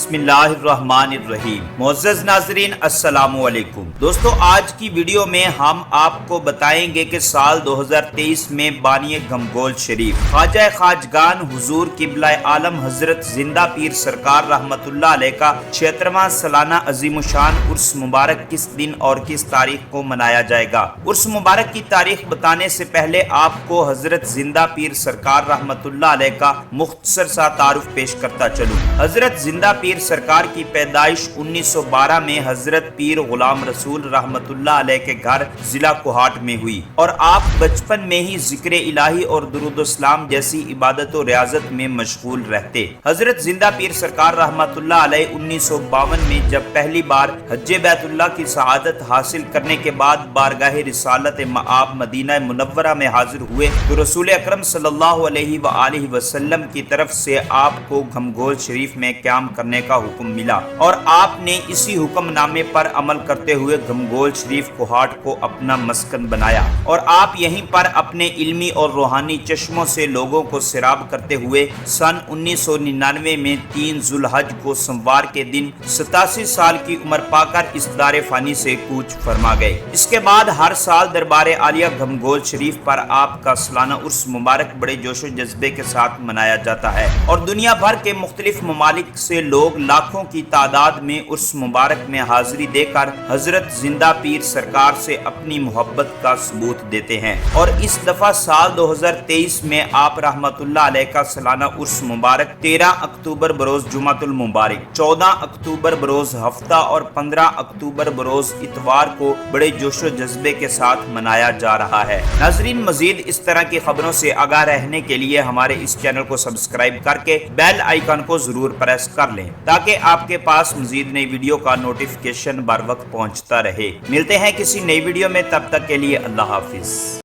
बिस्मिल्लाहिर्रहमानिर्रहीम। मुअज़्ज़ज़ नाज़रीन, अस्सलामु अलैकुम। दोस्तों, आज की वीडियो में हम आपको बताएंगे कि साल 2023 में बानी गमगोल शरीफ ख्वाजा खाजगान हुजूर किबला आलम हजरत जिंदा पीर सरकार रहमतुल्लाह अलैह का 76वां सालाना अजीमुशान उर्स मुबारक किस दिन और किस तारीख को मनाया जाएगा। उर्स मुबारक की तारीख बताने से पहले आपको हजरत जिंदा पीर सरकार रहमतुल्लाह अलैह का मुख्तसर सा तारुफ पेश करता चलूं। हजरत जिंदा पीर सरकार की पैदाइश 1912 में हजरत पीर गुलाम रसूल रहमतुल्लाह अलैह के घर जिला कोहाट में हुई और आप बचपन में ही जिक्र इलाही और दुरूद सलाम जैसी इबादत और रियाजत में मशगूल रहते। हजरत जिंदा पीर सरकार रहमतुल्लाह अलैह 1952 में जब पहली बार हज्जे बैतुल्लाह की शहादत हासिल करने के बाद बारगाह रिसालत मआब मदीना मुनव्वरा में हाजिर हुए तो रसूल अकरम सल्लल्लाहु अलैहि वआलिहि वसल्लम की तरफ से आपको गमगोल शरीफ में क़याम करने का हुक्म मिला और आपने इसी हुक्मनामे पर अमल करते हुए गमगोल शरीफ कोहाट को अपना मस्कन बनाया और आप यहीं पर अपने इल्मी और रूहानी चश्मों से लोगों को सिराब करते हुए सन 1999 में 3 जुल्हज को सोमवार के दिन 87 साल की उम्र पाकर इस दारे फानी से कूच फरमा गए। इसके बाद हर साल दरबार आलिया गमगोल शरीफ पर आपका सालाना उर्स मुबारक बड़े जोशो जज्बे के साथ मनाया जाता है और दुनिया भर के मुख्तलिफ ममालिक से लोग लाखों की तादाद में उर्स मुबारक में हाजिरी देकर हजरत जिंदा पीर सरकार से अपनी मोहब्बत का सबूत देते हैं। और इस दफा साल 2023 में आप रहमतुल्लाह अलैह का सालाना उर्स मुबारक 13 अक्टूबर बरोज जुमातुल मुबारक, 14 अक्टूबर बरोज हफ्ता और 15 अक्टूबर बरोज इतवार को बड़े जोशो जज्बे के साथ मनाया जा रहा है। नाजरीन, मजीद इस तरह की खबरों से आगाह रहने के लिए हमारे इस चैनल को सब्सक्राइब करके बेल आइकन को जरूर प्रेस कर लें ताकि आपके पास मजीद नई वीडियो का नोटिफिकेशन बर वक्त पहुंचता रहे। मिलते हैं किसी नई वीडियो में, तब तक के लिए अल्लाह हाफिज।